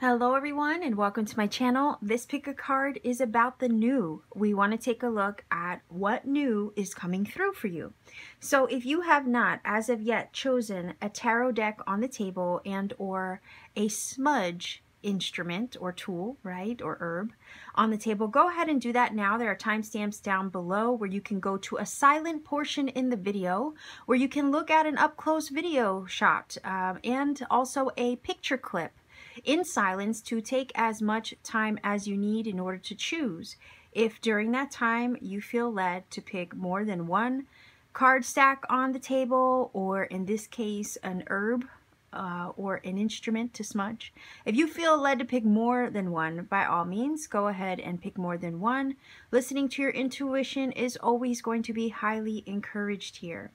Hello everyone and welcome to my channel. This pick a card is about the new. We want to take a look at what new is coming through for you. So if you have not as of yet chosen a tarot deck on the table and or a smudge instrument or tool, right, or herb on the table, go ahead and do that now. There are timestamps down below where you can go to a silent portion in the video where you can look at an up-close video shot and also a picture clip in silence to take as much time as you need in order to choose. If during that time you feel led to pick more than one card stack on the table, or in this case an herb or an instrument to smudge, if you feel led to pick more than one, by all means go ahead and pick more than one. Listening to your intuition is always going to be highly encouraged here.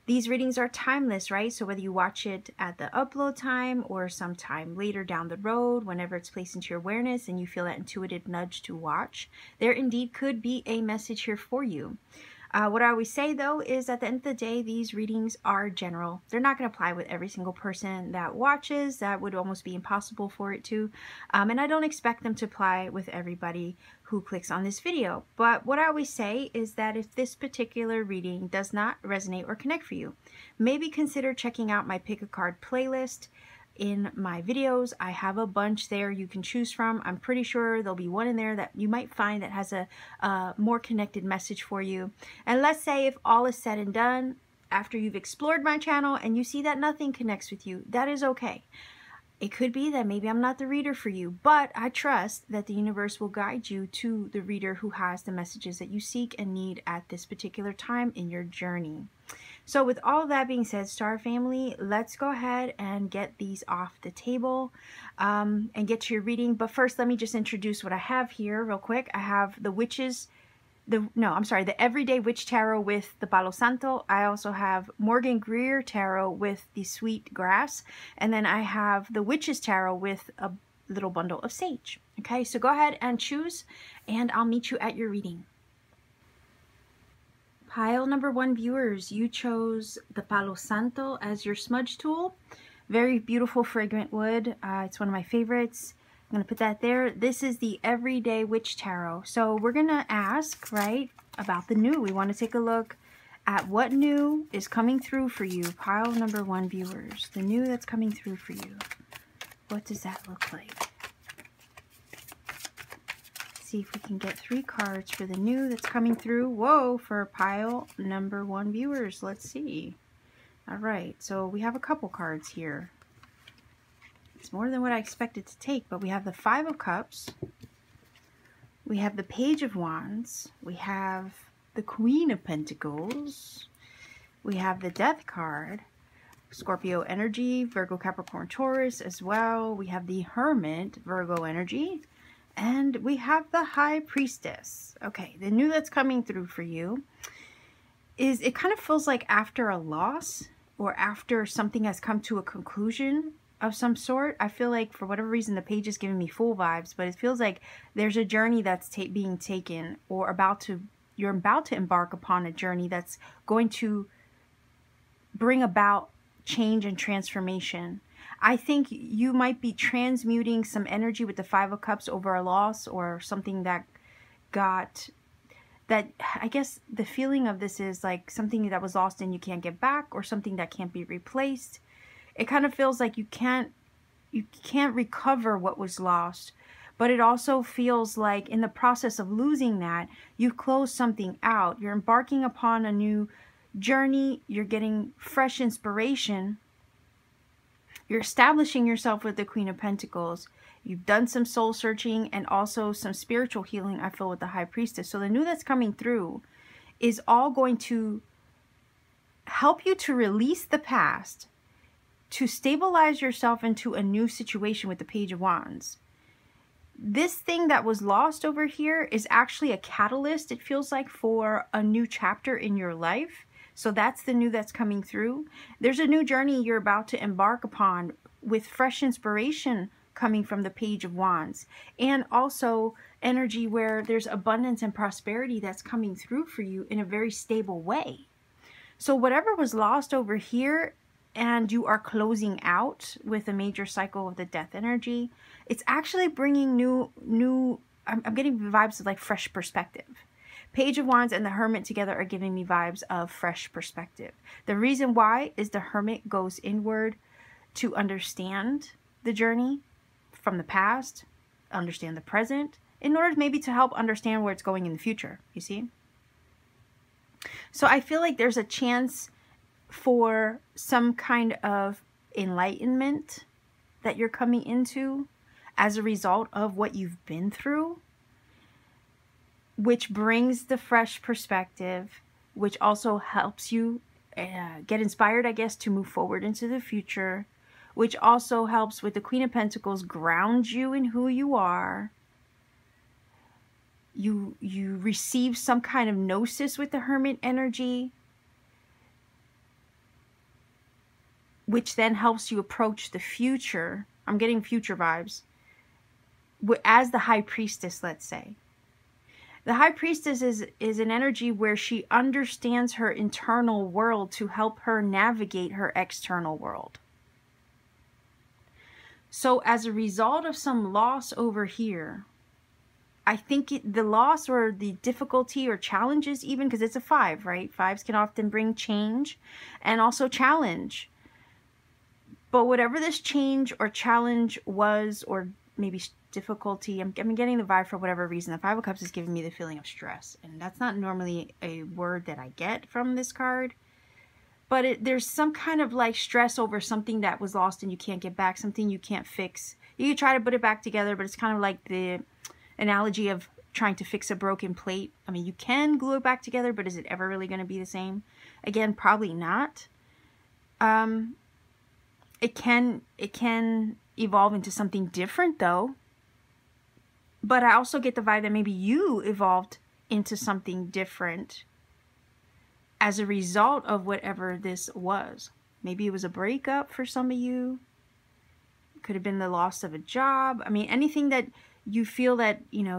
These readings are timeless, right? So whether you watch it at the upload time or sometime later down the road, whenever it's placed into your awareness and you feel that intuitive nudge to watch, there indeed could be a message here for you. What I always say though is at the end of the day, these readings are general. They're not going to apply with every single person that watches. That would almost be impossible for it to. And I don't expect them to apply with everybody who clicks on this video. But what I always say is that if this particular reading does not resonate or connect for you, maybe consider checking out my pick a card playlist. In my videos, I have a bunch there you can choose from. I'm pretty sure there'll be one in there that you might find that has a more connected message for you. And let's say if all is said and done, after you've explored my channel and you see that nothing connects with you, that is okay. It could be that maybe I'm not the reader for you, but I trust that the universe will guide you to the reader who has the messages that you seek and need at this particular time in your journey. So with all of that being said, Star Family, let's go ahead and get these off the table and get to your reading. But first, let me just introduce what I have here real quick. I have the the Everyday Witch Tarot with the Palo Santo. I also have Morgan Greer Tarot with the Sweet Grass. And then I have the Witch's Tarot with a little bundle of sage. Okay, so go ahead and choose and I'll meet you at your reading. Pile number 1 viewers, you chose the Palo Santo as your smudge tool. Very beautiful fragrant wood. It's one of my favorites. I'm going to put that there. This is the Everyday Witch Tarot. So we're going to ask, right, about the new. We want to take a look at what new is coming through for you. Pile number 1 viewers, the new that's coming through for you. What does that look like? See if we can get 3 cards for the new that's coming through. Whoa, for pile number 1 viewers. Let's see. All right, so we have a couple cards here. It's more than what I expected to take, but we have the 5 of Cups. We have the Page of Wands. We have the Queen of Pentacles. We have the Death card. Scorpio energy, Virgo, Capricorn, Taurus as well. We have the Hermit, Virgo energy. And we have the High Priestess. Okay, the new that's coming through for you is, it kind of feels like after a loss or after something has come to a conclusion of some sort. I feel like for whatever reason the page is giving me Fool vibes, but it feels like there's a journey that's being taken, or you're about to embark upon a journey that's going to bring about change and transformation. I think you might be transmuting some energy with the 5 of Cups over a loss or something that I guess the feeling of this is like something that was lost and you can't get back, or something that can't be replaced. It kind of feels like you can't recover what was lost, but it also feels like in the process of losing that, you've closed something out. You're embarking upon a new journey. You're getting fresh inspiration. You're establishing yourself with the Queen of Pentacles. You've done some soul searching and also some spiritual healing, I feel, with the High Priestess. So the new that's coming through is all going to help you to release the past, to stabilize yourself into a new situation with the Page of Wands. This thing that was lost over here is actually a catalyst, it feels like, for a new chapter in your life. So that's the new that's coming through. There's a new journey you're about to embark upon with fresh inspiration coming from the Page of Wands. And also energy where there's abundance and prosperity that's coming through for you in a very stable way. So whatever was lost over here and you are closing out with a major cycle of the death energy, it's actually bringing I'm getting vibes of like fresh perspective. Page of Wands and the Hermit together are giving me vibes of fresh perspective. The reason why is the Hermit goes inward to understand the journey from the past, understand the present, in order maybe to help understand where it's going in the future, you see? So I feel like there's a chance for some kind of enlightenment that you're coming into as a result of what you've been through, which brings the fresh perspective, which also helps you get inspired, I guess, to move forward into the future, which also helps with the Queen of Pentacles ground you in who you are. You receive some kind of gnosis with the Hermit energy, which then helps you approach the future. I'm getting future vibes. As the High Priestess, let's say. The High Priestess is an energy where she understands her internal world to help her navigate her external world. So as a result of some loss over here, I think the loss or the difficulty or challenges even, because it's a 5, right? 5s can often bring change and also challenge. But whatever this change or challenge was, or maybe difficulty, I'm getting the vibe for whatever reason. The 5 of Cups is giving me the feeling of stress. And that's not normally a word that I get from this card. But there's some kind of like stress over something that was lost and you can't get back, something you can't fix. You can try to put it back together, but it's kind of like the analogy of trying to fix a broken plate. I mean, you can glue it back together, but is it ever really going to be the same? Again, probably not. It can evolve into something different though. But I also get the vibe that maybe you evolved into something different as a result of whatever this was. Maybe it was a breakup for some of you. It could have been the loss of a job. I mean, anything that you feel that, you know,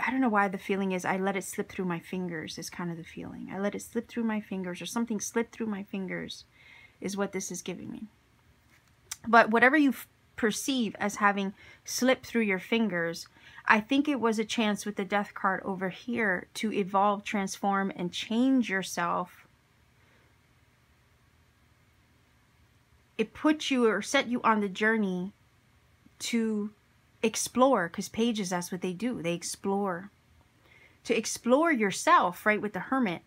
I don't know why the feeling is I let it slip through my fingers is kind of the feeling. I let it slip through my fingers, or something slipped through my fingers is what this is giving me. But whatever you perceive as having slipped through your fingers, I think it was a chance with the Death card over here to evolve, transform, and change yourself. It put you or set you on the journey to explore, because pages, that's what they do. They explore. To explore yourself, right, with the Hermit.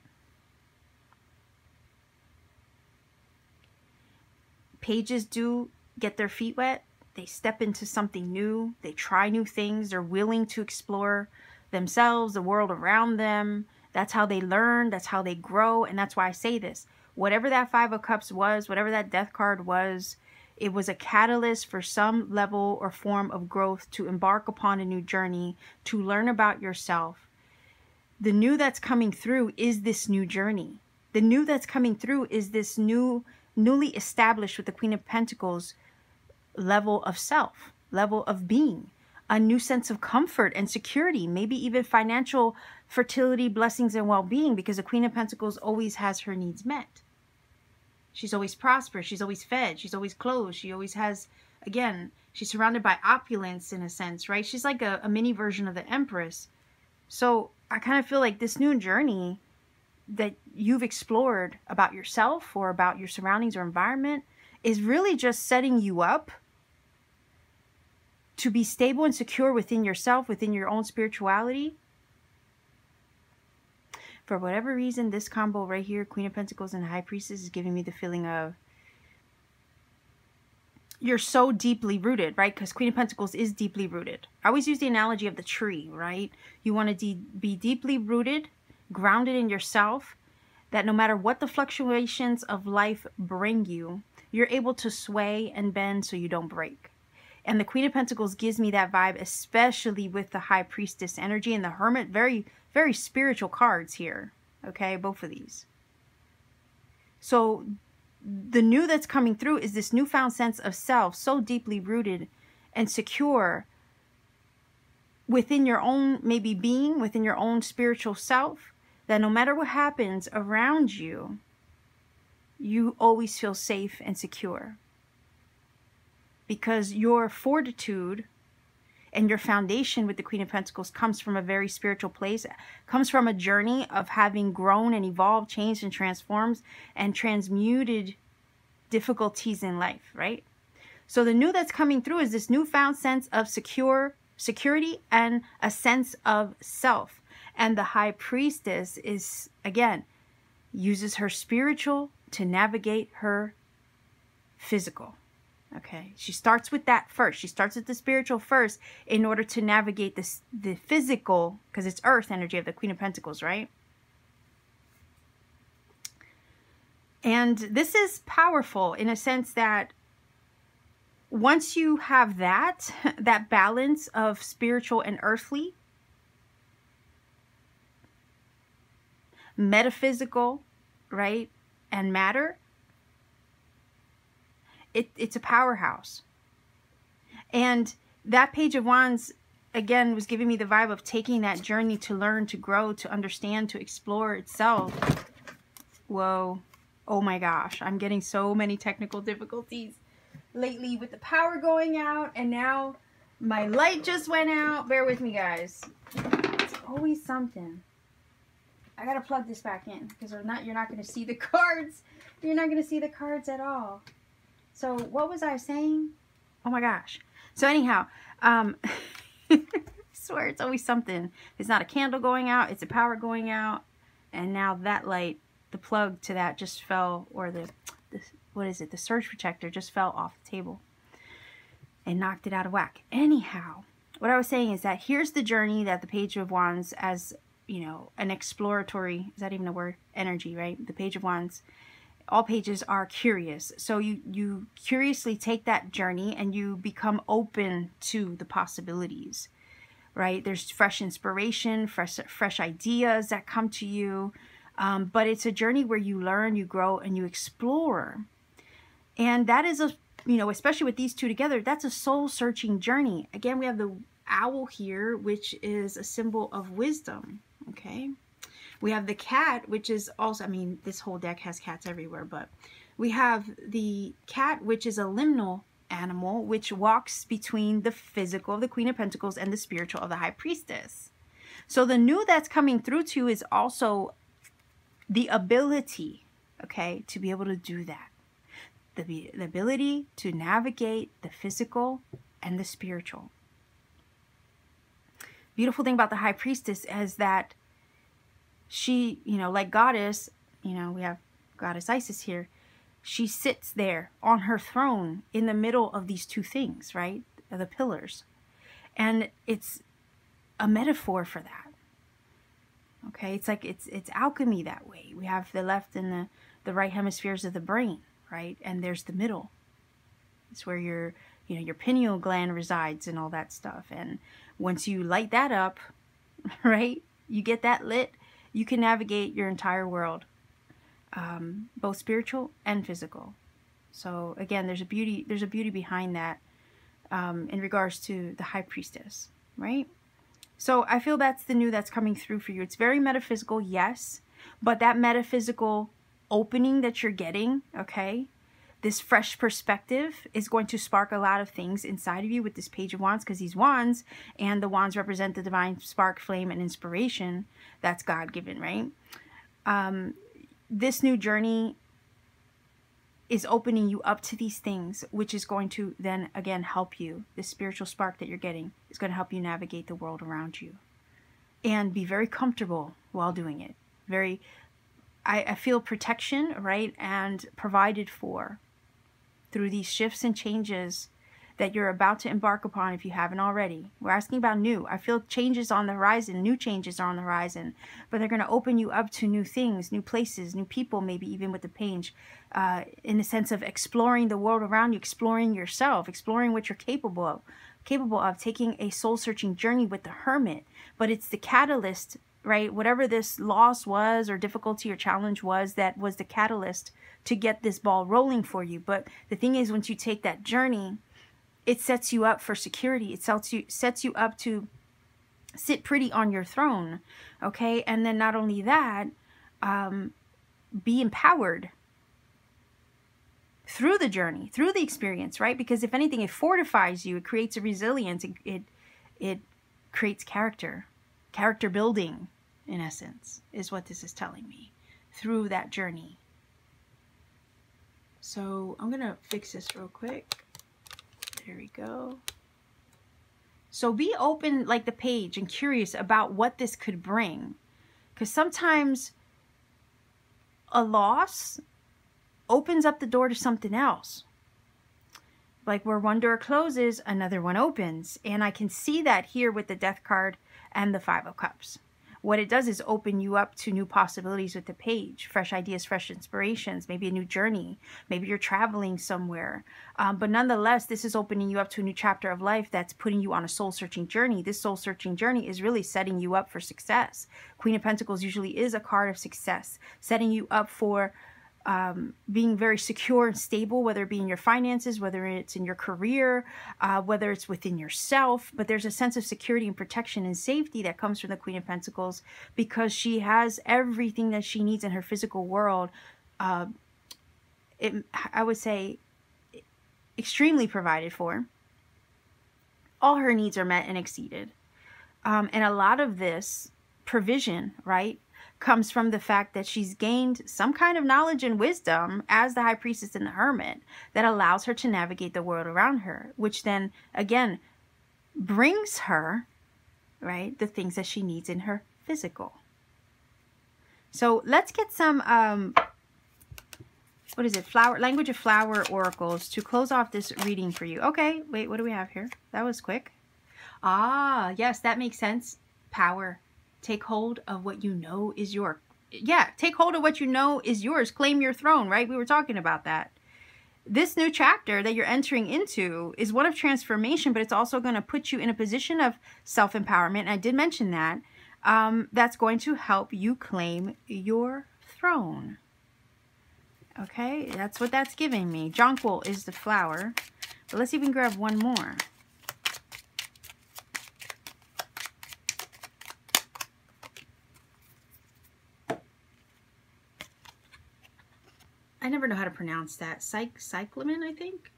Pages do get their feet wet. They step into something new. They try new things. They're willing to explore themselves, the world around them. That's how they learn. That's how they grow. And that's why I say this. Whatever that 5 of Cups was, whatever that Death card was, it was a catalyst for some level or form of growth to embark upon a new journey, to learn about yourself. The new that's coming through is this new journey. The new that's coming through is this newly established with the Queen of Pentacles level of self, level of being, a new sense of comfort and security, maybe even financial fertility, blessings, and well-being, because the Queen of Pentacles always has her needs met. She's always prosperous. She's always fed. She's always clothed. She always has, again, she's surrounded by opulence in a sense, right? She's like a mini version of the Empress. So I kind of feel like this new journey that you've explored about yourself or about your surroundings or environment is really just setting you up to be stable and secure within yourself, within your own spirituality. For whatever reason, this combo right here, Queen of Pentacles and High Priestess, is giving me the feeling of you're so deeply rooted, right? Because Queen of Pentacles is deeply rooted. I always use the analogy of the tree, right? You want to be deeply rooted, grounded in yourself, that no matter what the fluctuations of life bring you, you're able to sway and bend so you don't break. And the Queen of Pentacles gives me that vibe, especially with the High Priestess energy and the Hermit. Very, very spiritual cards here. Okay, both of these. So the new that's coming through is this newfound sense of self, so deeply rooted and secure within your own maybe being, within your own spiritual self, that no matter what happens around you, you always feel safe and secure, because your fortitude and your foundation with the Queen of Pentacles comes from a very spiritual place, comes from a journey of having grown and evolved, changed and transformed and transmuted difficulties in life, right? So the new that's coming through is this newfound sense of security and a sense of self. And the High Priestess is, again, uses her spiritual to navigate her physical. Okay, she starts with that first. She starts with the spiritual first in order to navigate the physical, because it's earth energy of the Queen of Pentacles, right? And this is powerful in a sense that once you have that balance of spiritual and earthly, metaphysical, right, and matter, it's a powerhouse. And that Page of Wands, again, was giving me the vibe of taking that journey to learn, to grow, to understand, to explore itself. Whoa. Oh my gosh. I'm getting so many technical difficulties lately with the power going out. And now my light just went out. Bear with me, guys. It's always something. I gotta plug this back in because you're not going to see the cards. You're not going to see the cards at all. So what was I saying? Oh my gosh. So anyhow, I swear it's always something. It's not a candle going out, it's a power going out. And now that light, the plug to that just fell, or the what is it? The surge protector just fell off the table and knocked it out of whack. Anyhow, what I was saying is that here's the journey that the Page of Wands, as you know, an exploratory, is that even a word? Energy, right? The Page of Wands. All pages are curious. So you curiously take that journey and you become open to the possibilities, right? There's fresh inspiration, fresh ideas that come to you. But it's a journey where you learn, you grow, and you explore. And that is especially with these two together, that's a soul-searching journey. Again, we have the owl here, which is a symbol of wisdom, okay? We have the cat, which is also, I mean, this whole deck has cats everywhere, but we have the cat, which is a liminal animal, which walks between the physical of the Queen of Pentacles and the spiritual of the High Priestess. So the new that's coming through to you is also the ability, okay, to be able to do that. The ability to navigate the physical and the spiritual. Beautiful thing about the High Priestess is that she, like Goddess, we have Goddess Isis here. She sits there on her throne in the middle of these two things, right? The pillars. And it's a metaphor for that. Okay, it's like it's alchemy that way. We have the left and the right hemispheres of the brain, right? And there's the middle. It's where your pineal gland resides and all that stuff. And once you light that up, right? You get that lit, you can navigate your entire world, both spiritual and physical. So again, there's a beauty behind that in regards to the High Priestess, right? So I feel that's the new that's coming through for you. It's very metaphysical, yes, but that metaphysical opening that you're getting, okay, this fresh perspective is going to spark a lot of things inside of you with this Page of Wands, because these wands, and the wands represent the divine spark, flame, and inspiration that's God-given, right? This new journey is opening you up to these things, which is going to then again help you. This spiritual spark that you're getting is going to help you navigate the world around you and be very comfortable while doing it. I feel protection, right, and provided for through these shifts and changes that you're about to embark upon if you haven't already. We're asking about new. I feel changes on the horizon, new changes are on the horizon, but they're going to open you up to new things, new places, new people, maybe even with the page, in the sense of exploring the world around you, exploring yourself, exploring what you're capable of, taking a soul-searching journey with the Hermit. But it's the catalyst, right? Whatever this loss was or difficulty or challenge was, that was the catalyst to get this ball rolling for you. But the thing is, once you take that journey, it sets you up for security. It sets you up to sit pretty on your throne, okay? And then not only that, be empowered, through the journey, through the experience, right? Because if anything, it fortifies you. It creates a resilience. It creates character building, in essence, is what this is telling me through that journey. So I'm going to fix this real quick. There we go. So be open like the page and curious about what this could bring. Because sometimes a loss opens up the door to something else. Like where one door closes, another one opens. And I can see that here with the Death card and the Five of Cups. What it does is open you up to new possibilities with the page, fresh ideas, fresh inspirations, maybe a new journey, maybe you're traveling somewhere. But nonetheless, this is opening you up to a new chapter of life that's putting you on a soul-searching journey. This soul-searching journey is really setting you up for success. Queen of Pentacles usually is a card of success, setting you up for being very secure and stable, whether it be in your finances, whether it's in your career, whether it's within yourself. But there's a sense of security and protection and safety that comes from the Queen of Pentacles because she has everything that she needs in her physical world. I would say extremely provided for. All her needs are met and exceeded. And a lot of this provision, right, comes from the fact that she's gained some kind of knowledge and wisdom as the High Priestess and the Hermit that allows her to navigate the world around her, which then, again, brings her, right, the things that she needs in her physical. So let's get some, what is it, language of flower oracles to close off this reading for you. Okay, wait, what do we have here? That was quick. Ah, yes, that makes sense. Power. Take hold of what you know is yours. Yeah, take hold of what you know is yours. Claim your throne, right? We were talking about that. This new chapter that you're entering into is one of transformation, but it's also going to put you in a position of self-empowerment. And I did mention that. That's going to help you claim your throne. Okay, that's what that's giving me. Jonquil is the flower. But let's see if we can grab one more. I never know how to pronounce that. Cyclamen, I think.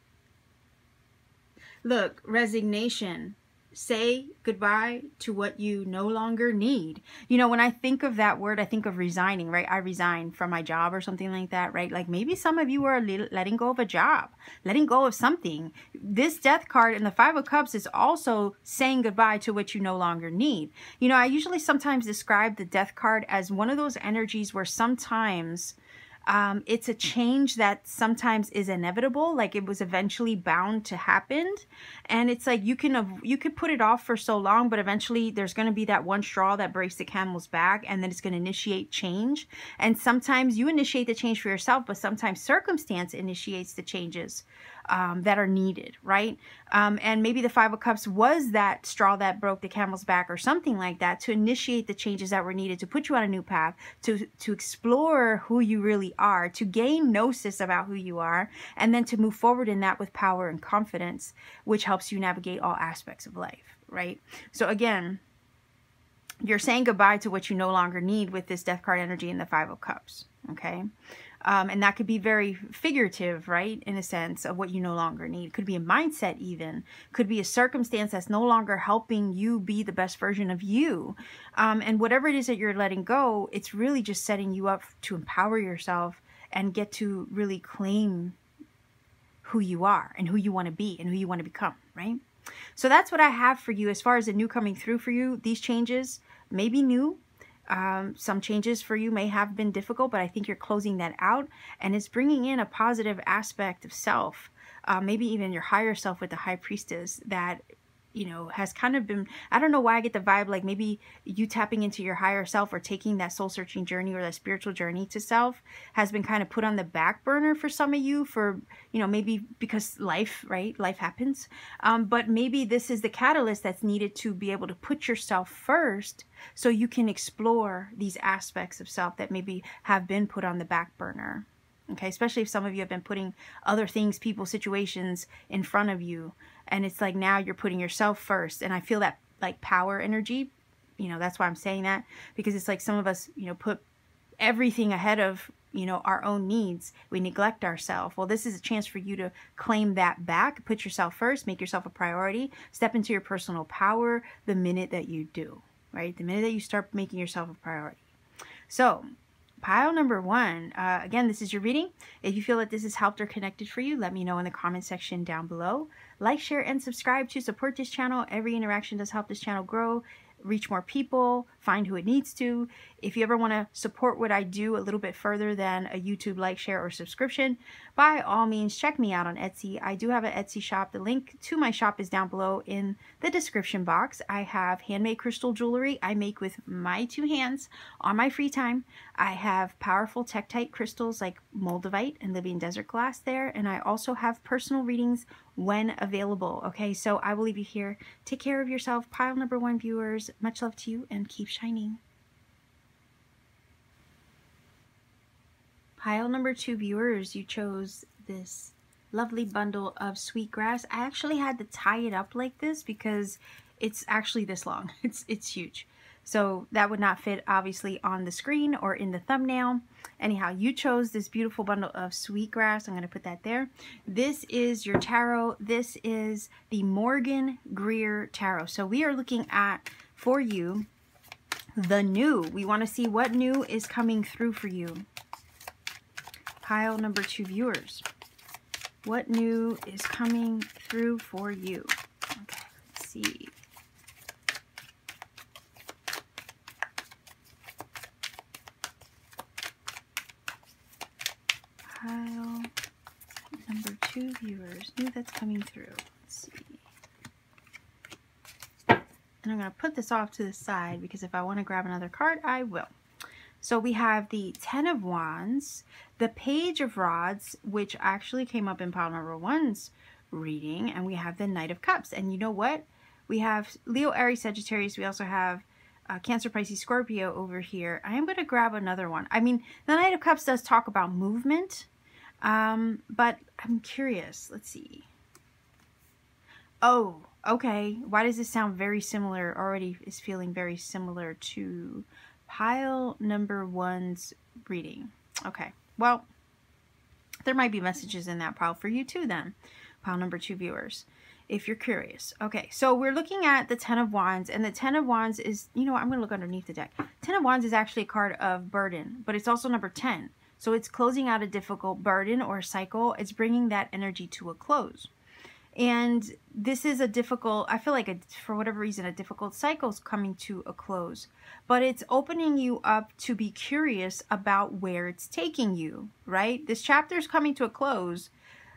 Look, resignation. Say goodbye to what you no longer need. You know, when I think of that word, I think of resigning, right? I resign from my job or something like that, right? Like maybe some of you are letting go of a job, letting go of something. This Death card and the Five of Cups is also saying goodbye to what you no longer need. You know, I usually sometimes describe the Death card as one of those energies where sometimes it's a change that sometimes is inevitable, like it was eventually bound to happen. And it's like you could put it off for so long, but eventually there's going to be that one straw that breaks the camel's back, and then it's going to initiate change. And sometimes you initiate the change for yourself, but sometimes circumstance initiates the changes that are needed, right? And maybe the Five of Cups was that straw that broke the camel's back or something like that to initiate the changes that were needed to put you on a new path, to explore who you really are, to gain gnosis about who you are, and then to move forward in that with power and confidence, which helps you navigate all aspects of life, right? So again, you're saying goodbye to what you no longer need with this Death card energy and the Five of Cups, okay? And that could be very figurative, right? In a sense of what you no longer need. Could be a mindset even. Could be a circumstance that's no longer helping you be the best version of you. And whatever it is that you're letting go, it's really just setting you up to empower yourself and get to really claim who you are and who you want to be and who you want to become, right? So that's what I have for you as far as the new coming through for you. These changes may be new. Some changes for you may have been difficult, but I think you're closing that out, and it's bringing in a positive aspect of self, maybe even your higher self with the High Priestess that, you know, has kind of been, I don't know why I get the vibe like maybe you tapping into your higher self or taking that soul searching journey or that spiritual journey to self has been kind of put on the back burner for some of you for, you know, maybe because life, right? Life happens. But maybe this is the catalyst that's needed to be able to put yourself first so you can explore these aspects of self that maybe have been put on the back burner. Okay, especially if some of you have been putting other things, people, situations in front of you. And it's like now you're putting yourself first. And I feel that like power energy, you know, that's why I'm saying that. Because it's like some of us, you know, put everything ahead of you know, our own needs. We neglect ourselves. Well, this is a chance for you to claim that back, put yourself first, make yourself a priority, step into your personal power the minute that you do, right? The minute that you start making yourself a priority. So pile number one, again, this is your reading. If you feel that this has helped or connected for you, let me know in the comment section down below. Like, share, and subscribe to support this channel. Every interaction does help this channel grow, reach more people, find who it needs to. If you ever want to support what I do a little bit further than a YouTube like, share, or subscription, by all means, check me out on Etsy. I do have an Etsy shop. The link to my shop is down below in the description box. I have handmade crystal jewelry I make with my 2 hands on my free time. I have powerful Tektite crystals like Moldavite and Libyan Desert Glass there, and I also have personal readings when available. Okay, so I will leave you here. Take care of yourself, pile number one viewers. Much love to you, and keep shining. Pile number 2 viewers, you chose this lovely bundle of sweetgrass. I actually had to tie it up like this because it's actually this long. It's huge. So that would not fit obviously on the screen or in the thumbnail. Anyhow, you chose this beautiful bundle of sweetgrass. I'm going to put that there. This is your tarot. This is the Morgan Greer tarot. So we are looking at, for you, the new. We want to see what new is coming through for you. Pile number 2 viewers. What new is coming through for you? Okay, let's see. Pile number 2 viewers. New that's coming through. Let's see. And I'm going to put this off to the side because if I want to grab another card, I will. So we have the 10 of Wands, the Page of Rods, which actually came up in pile number 1's reading, and we have the Knight of Cups. And you know what? We have Leo, Aries, Sagittarius. We also have Cancer, Pisces, Scorpio over here. I am going to grab another one. I mean, the Knight of Cups does talk about movement, but I'm curious. Let's see. Oh, okay. Why does this sound very similar? Already is feeling very similar to pile number 1's reading. Okay, well, there might be messages in that pile for you too then, pile number 2 viewers, if you're curious. Okay, so we're looking at the 10 of Wands, and the 10 of Wands is, you know what, I'm going to look underneath the deck. 10 of Wands is actually a card of burden, but it's also number 10. So it's closing out a difficult burden or cycle. It's bringing that energy to a close. And this is a difficult, I feel like for whatever reason, a difficult cycle is coming to a close. But it's opening you up to be curious about where it's taking you, right? This chapter is coming to a close,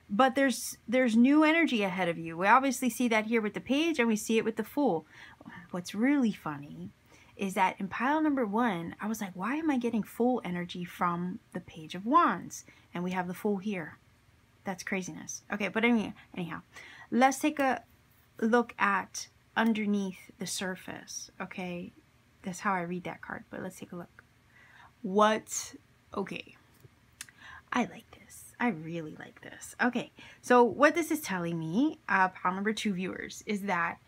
but there's new energy ahead of you. We obviously see that here with the Page, and we see it with the Fool. What's really funny is that in pile number 1, I was like, why am I getting Fool energy from the Page of Wands? And we have the Fool here. That's craziness. Okay, but anyhow, let's take a look at underneath the surface. Okay, that's how I read that card, but let's take a look. Okay, I like this. I really like this. Okay, so what this is telling me, pile number 2 viewers, is that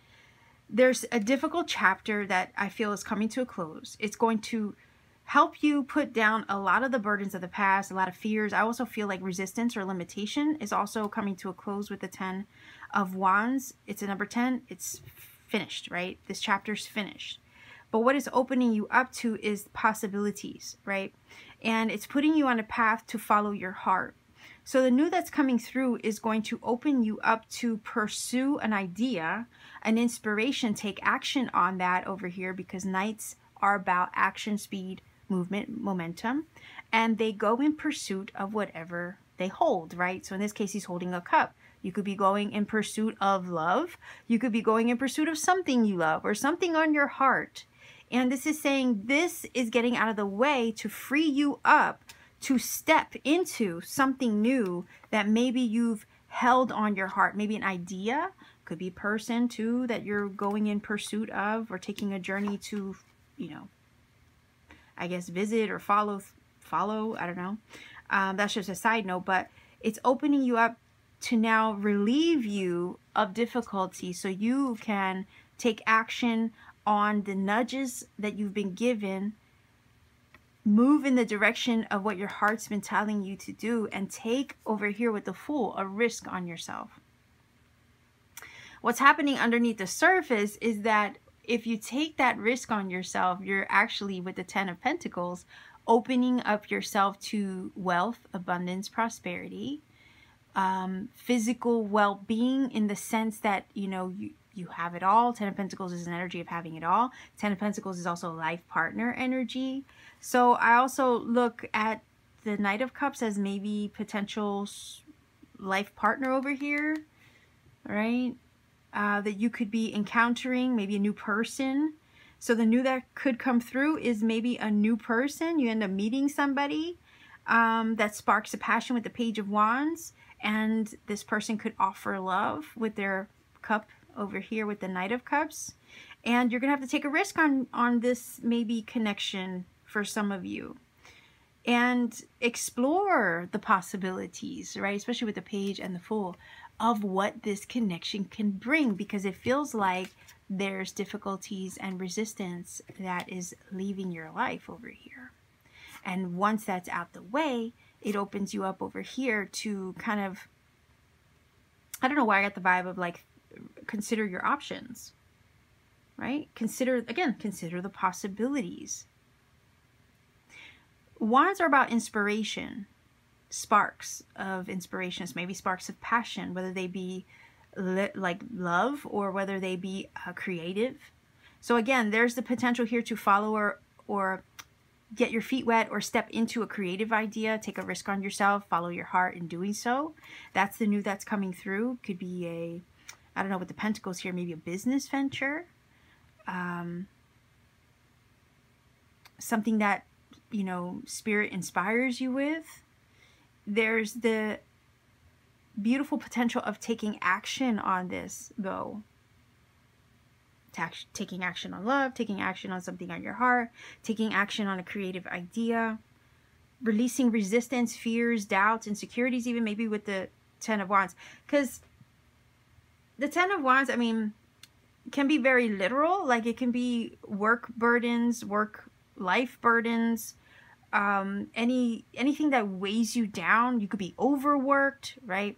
there's a difficult chapter that I feel is coming to a close. It's going to help you put down a lot of the burdens of the past, a lot of fears. I also feel like resistance or limitation is also coming to a close with the 10 of Wands. It's a number 10. It's finished, right? This chapter's finished. But what it's opening you up to is possibilities, right? And it's putting you on a path to follow your heart. So the new that's coming through is going to open you up to pursue an idea, an inspiration, take action on that over here, because Knights are about action, speed, movement, momentum, and they go in pursuit of whatever they hold, right? So in this case, he's holding a cup. You could be going in pursuit of love. You could be going in pursuit of something you love or something on your heart. And this is saying this is getting out of the way to free you up to step into something new that maybe you've held on your heart. Maybe an idea, could be a person too that you're going in pursuit of, or taking a journey to, you know, I guess visit or follow, I don't know. That's just a side note, but it's opening you up to now relieve you of difficulty so you can take action on the nudges that you've been given move in the direction of what your heart's been telling you to do, and take over here with the Fool a risk on yourself. What's happening underneath the surface is that if you take that risk on yourself, you're actually, with the Ten of Pentacles, opening up yourself to wealth, abundance, prosperity, physical well-being, in the sense that, you know, you have it all. Ten of Pentacles is an energy of having it all. Ten of Pentacles is also life partner energy. So I also look at the Knight of Cups as maybe potential life partner over here, right? That you could be encountering, maybe a new person. So the new that could come through is maybe a new person. You end up meeting somebody that sparks a passion with the Page of Wands, and this person could offer love with their cup over here with the Knight of Cups. And you're gonna have to take a risk on this maybe connection for some of you, and explore the possibilities, right? Especially with the Page and the Fool, of what this connection can bring, because it feels like there's difficulties and resistance that is leaving your life over here. And once that's out the way, it opens you up over here to kind of, I don't know why I got the vibe of like, consider your options, right? Consider the possibilities. Wands are about inspiration, sparks of inspirations, maybe sparks of passion, whether they be like love or whether they be creative. So again, there's the potential here to follow or get your feet wet or step into a creative idea, take a risk on yourself, follow your heart in doing so. That's the new that's coming through. Could be a, I don't know, with the Pentacles here, maybe a business venture, something that, you know, Spirit inspires you with. There's the beautiful potential of taking action on this, though. Taking action on love, taking action on something on your heart, taking action on a creative idea, releasing resistance, fears, doubts, insecurities, even maybe with the Ten of Wands. Because the Ten of Wands, I mean, can be very literal. Like, it can be work burdens, work life burdens, anything that weighs you down. You could be overworked, right?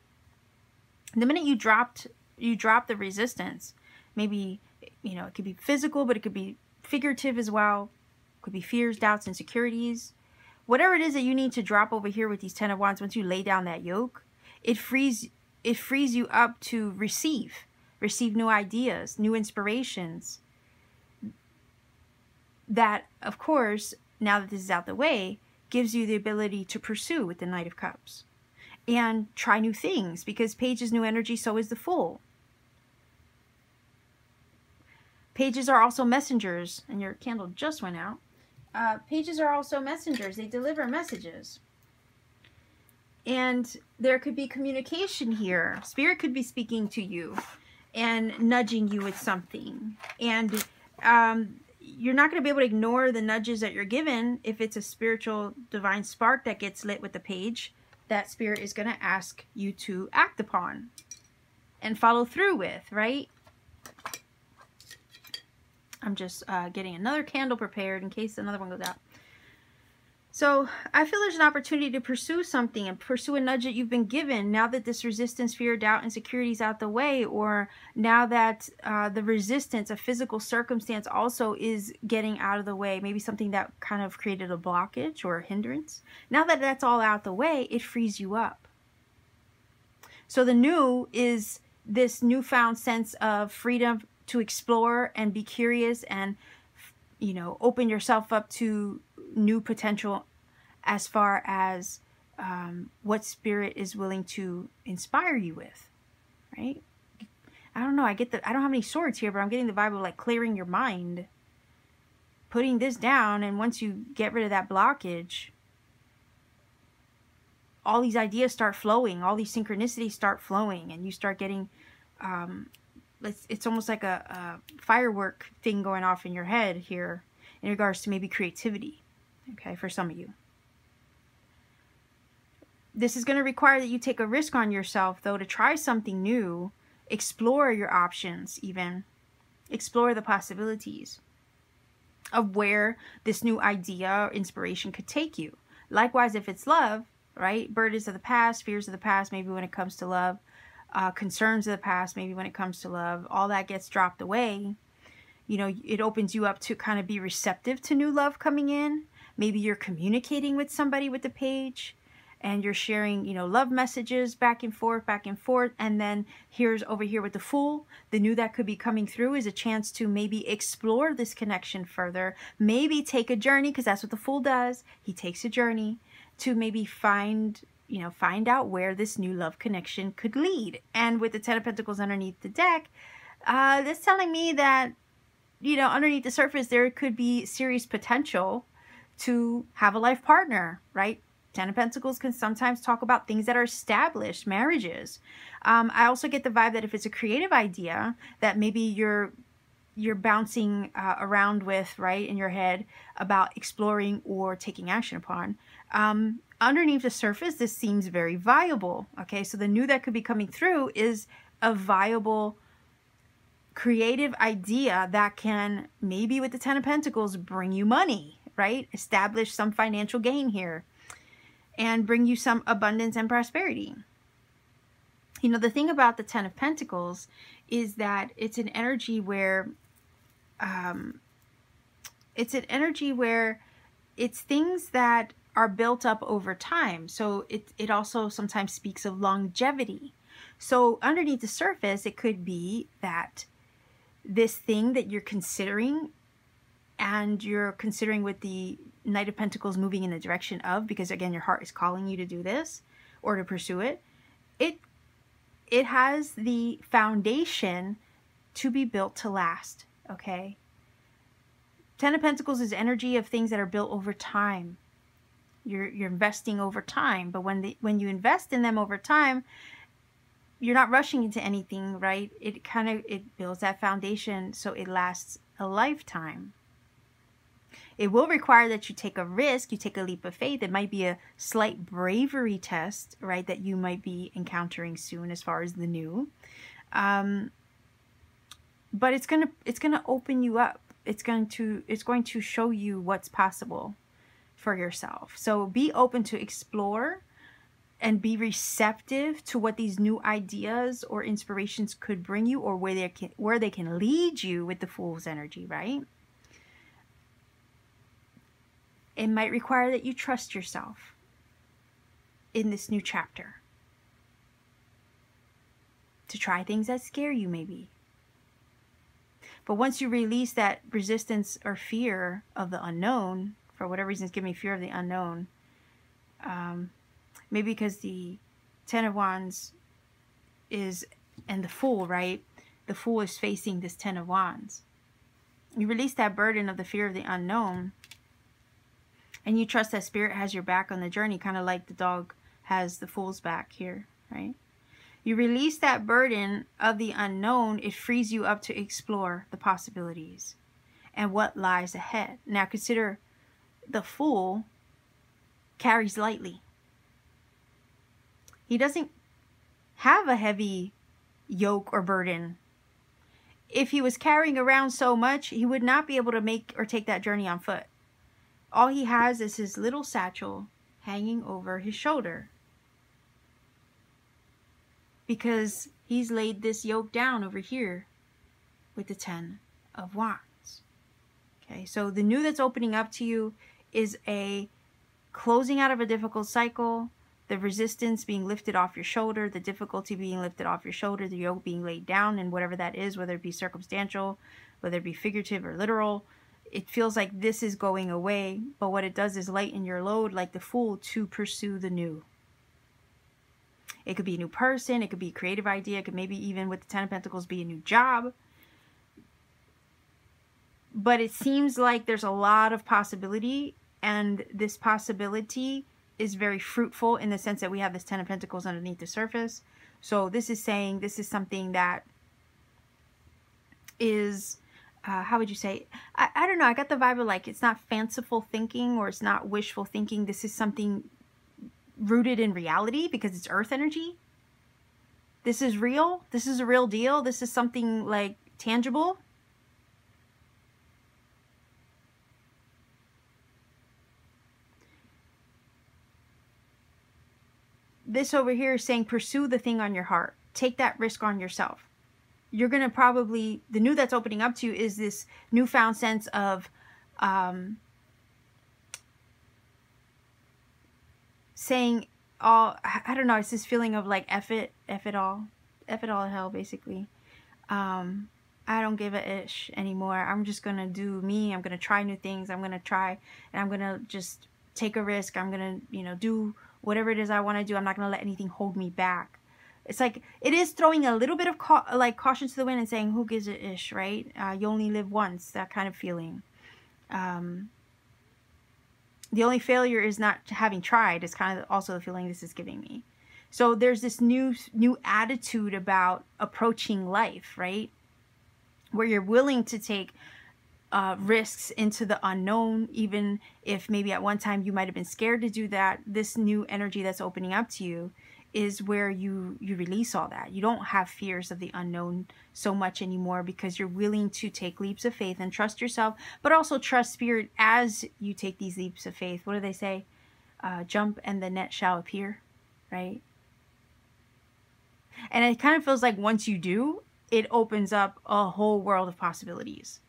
The minute you drop the resistance, maybe, you know, it could be physical, but it could be figurative as well. It could be fears, doubts, insecurities. Whatever it is that you need to drop over here with these Ten of Wands, once you lay down that yoke, it frees you up to receive new ideas, new inspirations. That, of course, now that this is out the way, gives you the ability to pursue with the Knight of Cups and try new things, because Page is new energy, so is the Fool. Pages are also messengers, and your candle just went out. Pages are also messengers. They deliver messages. And there could be communication here. Spirit could be speaking to you and nudging you with something. And you're not going to be able to ignore the nudges that you're given. If it's a spiritual divine spark that gets lit with the Page, that Spirit is going to ask you to act upon and follow through with, right? I'm just getting another candle prepared in case another one goes out. So I feel there's an opportunity to pursue something and pursue a nudge that you've been given now that this resistance, fear, doubt, insecurity is out the way, or now that the resistance, a physical circumstance also is getting out of the way, maybe something that kind of created a blockage or a hindrance. Now that that's all out the way, it frees you up. So the new is this newfound sense of freedom to explore and be curious and, you know, open yourself up to new potential as far as what Spirit is willing to inspire you with, right? I don't know. I don't have any swords here, but I'm getting the vibe of like clearing your mind, putting this down. And once you get rid of that blockage, all these ideas start flowing, all these synchronicities start flowing, and you start getting, it's almost like a firework thing going off in your head here in regards to maybe creativity, okay, for some of you. This is going to require that you take a risk on yourself, though, to try something new, explore your options even, explore the possibilities. of where this new idea or inspiration could take you. Likewise, if it's love, right? Burdens of the past, fears of the past, maybe when it comes to love, concerns of the past, maybe when it comes to love, all that gets dropped away. You know, it opens you up to kind of be receptive to new love coming in. Maybe you're communicating with somebody with the page and you're sharing, you know, love messages back and forth. And then here's over here with the Fool, the new that could be coming through is a chance to maybe explore this connection further. Maybe take a journey, because that's what the Fool does. He takes a journey to maybe find out where this new love connection could lead. And with the Ten of Pentacles underneath the deck, that's telling me that, you know, underneath the surface, there could be serious potential to have a life partner, right? Ten of Pentacles can sometimes talk about things that are established, marriages. I also get the vibe that if it's a creative idea that maybe you're bouncing around with, right, in your head about exploring or taking action upon, underneath the surface, this seems very viable. Okay, so the new that could be coming through is a viable creative idea that can, maybe with the Ten of Pentacles, bring you money, right? Establish some financial gain here and bring you some abundance and prosperity. You know, the thing about the Ten of Pentacles is that it's an energy where it's things that are built up over time. So it also sometimes speaks of longevity. So underneath the surface, it could be that this thing that you're considering, and you're considering with the Knight of Pentacles moving in the direction of, because again, your heart is calling you to do this or to pursue it, it has the foundation to be built to last, okay? Ten of Pentacles is energy of things that are built over time. You're investing over time, but when you invest in them over time, you're not rushing into anything, right? It builds that foundation so it lasts a lifetime. It will require that you take a risk, you take a leap of faith. It might be a slight bravery test, right, that you might be encountering soon as far as the new. But it's gonna open you up. It's going to show you what's possible for yourself. So be open to explore and be receptive to what these new ideas or inspirations could bring you, or where they can lead you with the Fool's energy, right? It might require that you trust yourself in this new chapter, to try things that scare you maybe. But once you release that resistance or fear of the unknown, for whatever reason it's giving me fear of the unknown, maybe because the Ten of Wands and the Fool, right? The Fool is facing this Ten of Wands. You release that burden of the fear of the unknown, and you trust that Spirit has your back on the journey, kind of like the dog has the Fool's back here, right? You release that burden of the unknown, it frees you up to explore the possibilities and what lies ahead. Now consider the Fool carries lightly. He doesn't have a heavy yoke or burden. If he was carrying around so much, he would not be able to make or take that journey on foot. All he has is his little satchel hanging over his shoulder, because he's laid this yoke down over here with the Ten of Wands. Okay, so the new that's opening up to you is a closing out of a difficult cycle, the resistance being lifted off your shoulder, the difficulty being lifted off your shoulder, the yoke being laid down, and whatever that is, whether it be circumstantial, whether it be figurative or literal, it feels like this is going away, but what it does is lighten your load like the Fool to pursue the new. It could be a new person, it could be a creative idea, it could maybe even with the Ten of Pentacles be a new job. But it seems like there's a lot of possibility, and this possibility is very fruitful in the sense that we have this Ten of Pentacles underneath the surface. So this is saying this is something that is, how would you say, I don't know, I got the vibe of like it's not fanciful thinking or it's not wishful thinking. This is something rooted in reality because it's earth energy. This is real. This is a real deal. This is something like tangible. this over here is saying pursue the thing on your heart. Take that risk on yourself. You're going to probably, the new that's opening up to you is this newfound sense of saying, oh, I don't know, it's this feeling of like F it all to hell, basically. I don't give a ish anymore. I'm just going to do me. I'm going to try new things. I'm going to try, and I'm going to just take a risk. I'm going to, you know, do whatever it is I want to do. I'm not going to let anything hold me back. It's like, it is throwing a little bit of caution to the wind and saying, who gives a ish, right? You only live once, that kind of feeling. The only failure is not having tried. It's kind of also the feeling this is giving me. So there's this new attitude about approaching life, right? Where you're willing to take risks into the unknown, even if maybe at one time you might have been scared to do that. This new energy that's opening up to you is where you release all that. You don't have fears of the unknown so much anymore, because you're willing to take leaps of faith and trust yourself, but also trust spirit as you take these leaps of faith. What do they say? Jump and the net shall appear, right? And it kind of feels like once you do, it opens up a whole world of possibilities,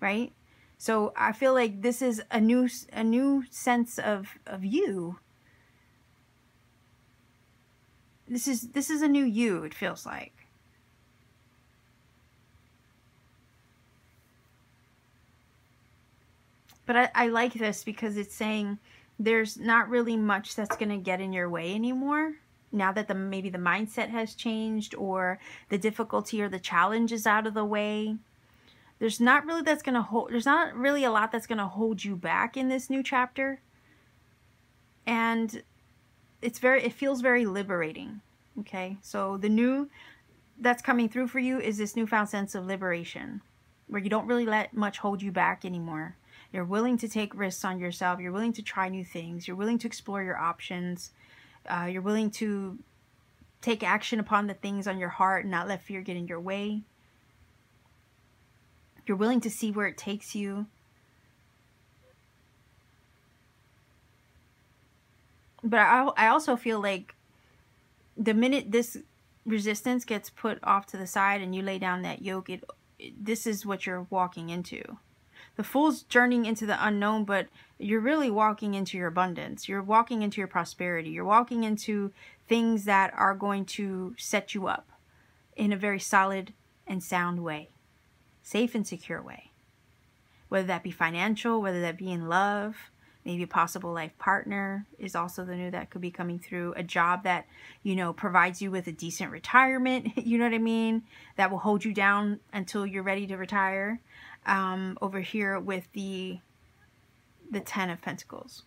right? So I feel like this is a new sense of you. This is a new you, it feels like. But I like this because it's saying there's not really much that's going to get in your way anymore. Now that maybe the mindset has changed, or the difficulty or the challenge is out of the way, there's not really a lot that's going to hold you back in this new chapter. And it feels very liberating. Okay, so the new that's coming through for you is this newfound sense of liberation, where you don't really let much hold you back anymore. You're willing to take risks on yourself. You're willing to try new things. You're willing to explore your options. You're willing to take action upon the things on your heart and not let fear get in your way. You're willing to see where it takes you. But I also feel like the minute this resistance gets put off to the side and you lay down that yoke, this is what you're walking into. The Fool's journeying into the unknown, but you're really walking into your abundance. You're walking into your prosperity. You're walking into things that are going to set you up in a very solid and sound way. Safe and secure way. Whether that be financial, whether that be in love, maybe a possible life partner is also the new that could be coming through. A job that, you know, provides you with a decent retirement, you know what I mean? That will hold you down until you're ready to retire. Over here with the Ten of Pentacles.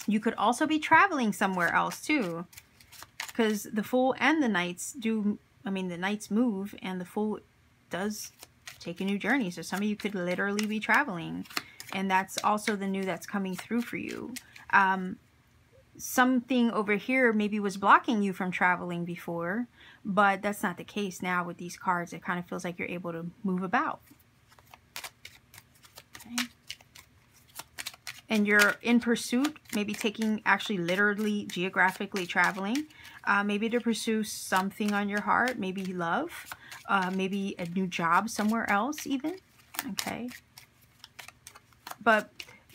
You could also be traveling somewhere else too, because the Fool and the Knights the Knights move, and the Fool does take a new journey. So some of you could literally be traveling, and that's also the new that's coming through for you. Something over here maybe was blocking you from traveling before, but that's not the case now with these cards. It kind of feels like you're able to move about. Okay. And you're in pursuit, maybe actually literally geographically traveling, maybe to pursue something on your heart, maybe love, maybe a new job somewhere else even. Okay. But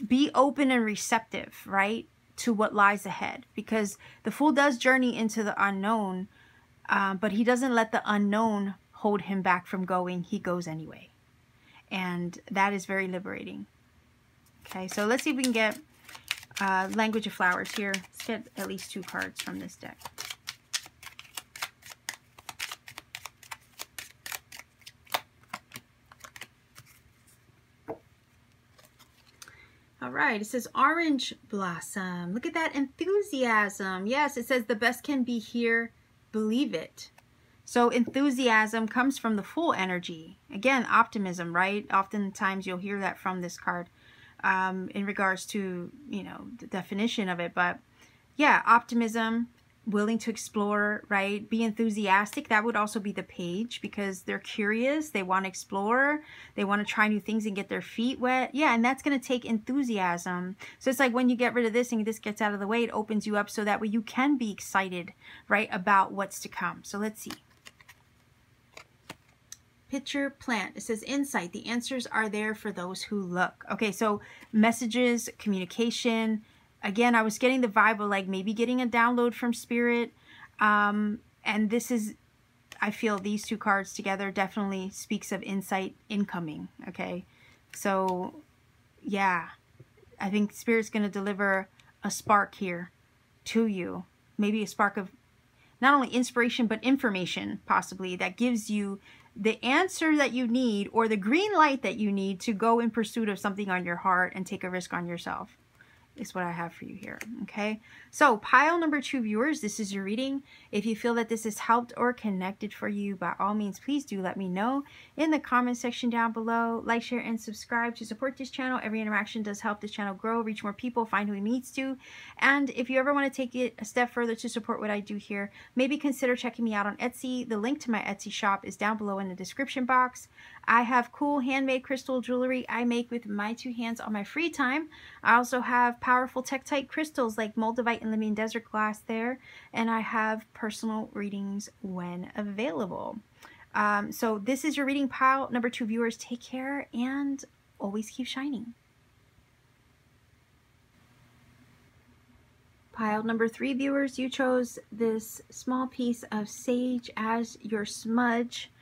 be open and receptive, right, to what lies ahead, because the Fool does journey into the unknown, but he doesn't let the unknown hold him back from going. He goes anyway, and that is very liberating. Okay, so let's see if we can get Language of Flowers here. Let's get at least 2 cards from this deck. All right, it says Orange Blossom. Look at that enthusiasm. Yes, it says the best can be here. Believe it. So enthusiasm comes from the Fool energy. Again, optimism, right? Oftentimes you'll hear that from this card in regards to, you know, the definition of it. But yeah, optimism, willing to explore, right? Be enthusiastic. That would also be the page, because they're curious. They want to explore. They want to try new things and get their feet wet. Yeah, and that's going to take enthusiasm. So it's like when you get rid of this and this gets out of the way, it opens you up so that way you can be excited, right, about what's to come. So let's see. Picture plant. It says insight. The answers are there for those who look. Okay, so messages, communication. Again, I was getting the vibe of like maybe getting a download from Spirit. And this is, I feel these two cards together definitely speaks of insight incoming. Okay, so yeah, I think Spirit's going to deliver a spark here to you. Maybe a spark of not only inspiration, but information possibly that gives you the answer that you need, or the green light that you need to go in pursuit of something on your heart and take a risk on yourself, is what I have for you here. Okay, so pile number 2 viewers, this is your reading. If you feel that this has helped or connected for you, by all means, please do let me know in the comment section down below. Like, share, and subscribe to support this channel. Every interaction does help this channel grow, reach more people, find who it needs to. And if you ever want to take it a step further to support what I do here, maybe consider checking me out on Etsy. The link to my Etsy shop is down below in the description box. I have cool handmade crystal jewelry I make with my 2 hands on my free time. I also have powerful Tektite crystals like Moldavite and Libyan Desert Glass there. And I have personal readings when available. So this is your reading, pile number 2 viewers. Take care and always keep shining. Pile number 3 viewers, you chose this small piece of sage as your smudge.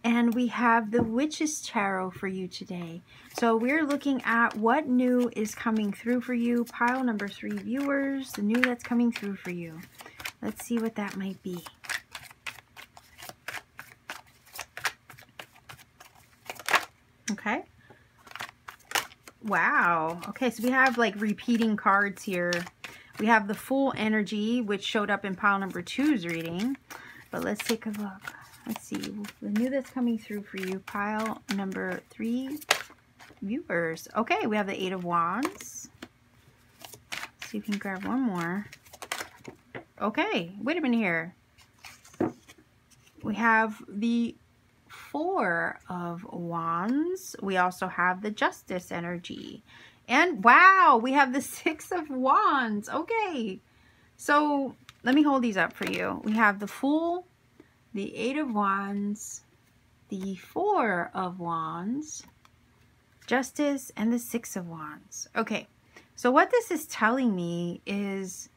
And we have the Witch's Tarot for you today. So we're looking at what new is coming through for you. Pile number 3 viewers, the new that's coming through for you. Let's see what that might be. Okay. Wow. Okay, so we have like repeating cards here. We have the Full energy, which showed up in pile number 2's reading. But let's take a look. Let's see, the new that's coming through for you, pile number 3 viewers. Okay, we have the 8 of Wands. Let's see if we can grab one more. Okay, wait a minute here. We have the 4 of Wands. We also have the Justice energy. And wow, we have the 6 of Wands. Okay, so let me hold these up for you. We have the Fool, the 8 of Wands, the 4 of Wands, Justice, and the 6 of Wands. Okay, so what this is telling me is,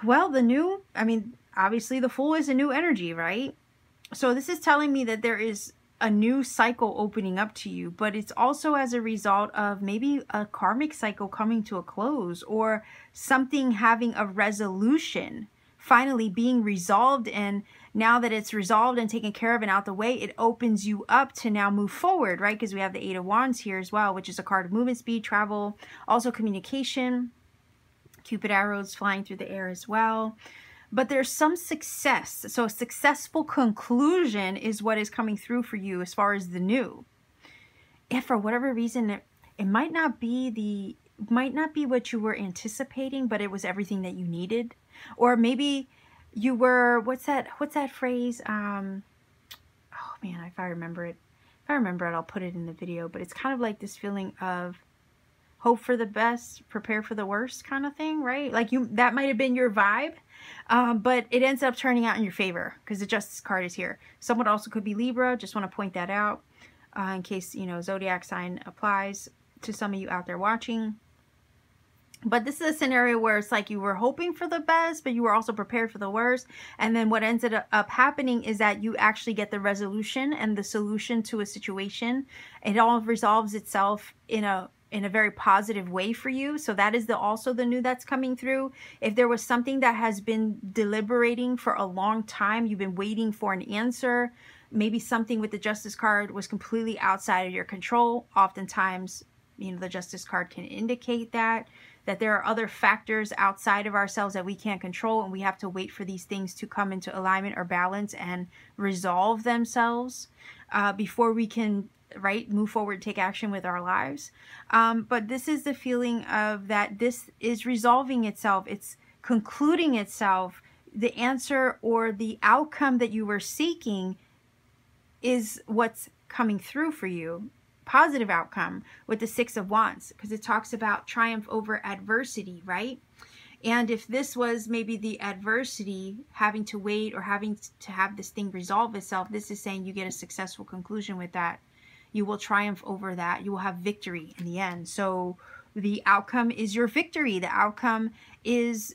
well, the new, I mean, obviously the Fool is a new energy, right? So this is telling me that there is a new cycle opening up to you, but it's also as a result of maybe a karmic cycle coming to a close, or something having a resolution, finally being resolved. And now that it's resolved and taken care of and out the way, it opens you up to now move forward, right? Because we have the 8 of Wands here as well, which is a card of movement, speed, travel, also communication. Cupid arrows flying through the air as well. But there's some success. So a successful conclusion is what is coming through for you as far as the new. If for whatever reason it might not be what you were anticipating, but it was everything that you needed. Or maybe you were, what's that phrase? Oh man, if I remember it, I'll put it in the video. But it's kind of like this feeling of hope for the best, prepare for the worst kind of thing, right? Like that might have been your vibe, but it ends up turning out in your favor because the Justice card is here. Someone also could be Libra. Just want to point that out in case, you know, zodiac sign applies to some of you out there watching. But this is a scenario where it's like you were hoping for the best, but you were also prepared for the worst. And then what ends up happening is that you actually get the resolution and the solution to a situation. It all resolves itself in a very positive way for you. So that is also the new that's coming through. If there was something that has been deliberating for a long time, you've been waiting for an answer, maybe something with the Justice card was completely outside of your control. Oftentimes, you know, the Justice card can indicate that there are other factors outside of ourselves that we can't control, and we have to wait for these things to come into alignment or balance and resolve themselves before we can, right, move forward, take action with our lives. But this is the feeling of that this is resolving itself. It's concluding itself, the answer or the outcome that you were seeking is what's coming through for you. Positive outcome with the Six of Wands, because it talks about triumph over adversity, right? And if this was maybe the adversity, having to wait or having to have this thing resolve itself, this is saying you get a successful conclusion with that. You will triumph over that. You will have victory in the end. So the outcome is your victory. The outcome is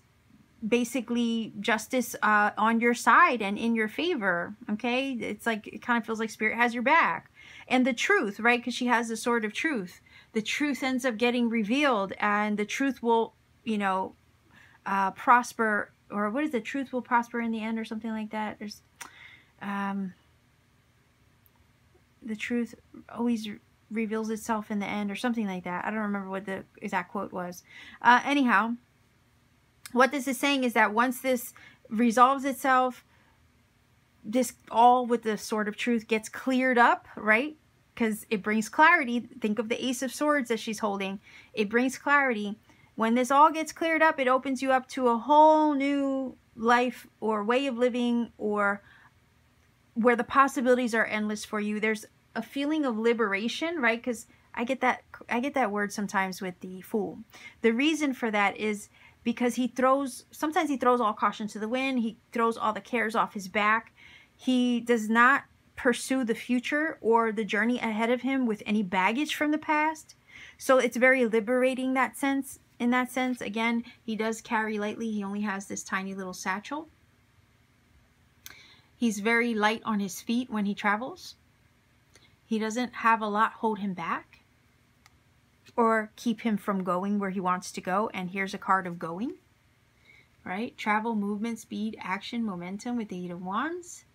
basically justice on your side and in your favor. Okay, it's like, it kind of feels like Spirit has your back. And the truth, right? Because she has the sword of truth. The truth ends up getting revealed, and the truth will, you know, prosper, or what is the truth will prosper in the end, or something like that. There's the truth always reveals itself in the end, or something like that. I don't remember what the exact quote was. Anyhow, what this is saying is that once this resolves itself, this all with the sword of truth gets cleared up, right? Because it brings clarity. Think of the Ace of Swords that she's holding. It brings clarity. When this all gets cleared up, it opens you up to a whole new life or way of living, or where the possibilities are endless for you. There's a feeling of liberation, right? Because I get that word sometimes with the Fool. The reason for that is because sometimes he throws all caution to the wind. He throws all the cares off his back. He does not pursue the future or the journey ahead of him with any baggage from the past. So it's very liberating in that sense. Again, he does carry lightly. He only has this tiny little satchel. He's very light on his feet when he travels. He doesn't have a lot hold him back or keep him from going where he wants to go. And here's a card of going, right? Travel, movement, speed, action, momentum with the Eight of Wands.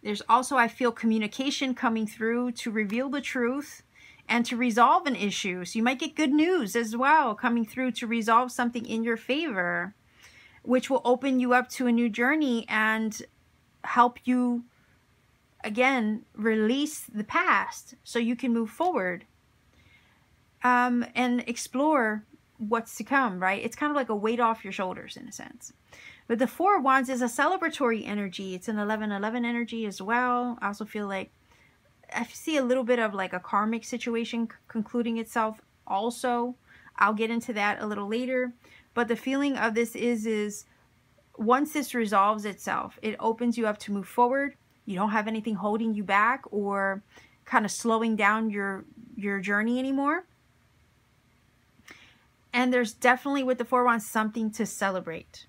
There's also, I feel, communication coming through to reveal the truth and to resolve an issue. So you might get good news as well coming through to resolve something in your favor, which will open you up to a new journey and help you, again, release the past so you can move forward and explore what's to come, right? It's kind of like a weight off your shoulders in a sense. But the Four of Wands is a celebratory energy. It's an 11-11 energy as well. I also feel like I see a little bit of like a karmic situation concluding itself also. I'll get into that a little later. But the feeling of this is once this resolves itself, it opens you up to move forward. You don't have anything holding you back or kind of slowing down your journey anymore. And there's definitely, with the Four of Wands, something to celebrate.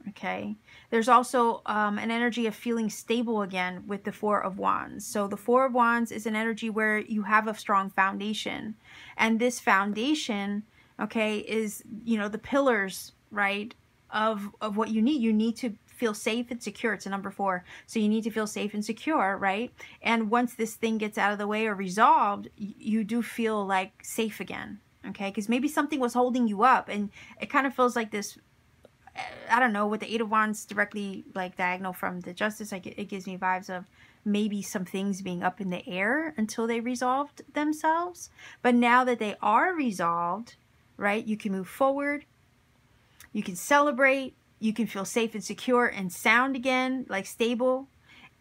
Okay. There's also an energy of feeling stable again with the Four of Wands. So the Four of Wands is an energy where you have a strong foundation. And this foundation, okay, is, you know, the pillars, right, of what you need. You need to feel safe and secure. It's a number 4. So you need to feel safe and secure, right? And once this thing gets out of the way or resolved, you do feel like safe again. Okay. Because maybe something was holding you up, and it kind of feels like this, I don't know, with the Eight of Wands directly like diagonal from the Justice, it gives me vibes of maybe some things being up in the air until they resolved themselves. But now that they are resolved, right, you can move forward, you can celebrate, you can feel safe and secure and sound again, like stable.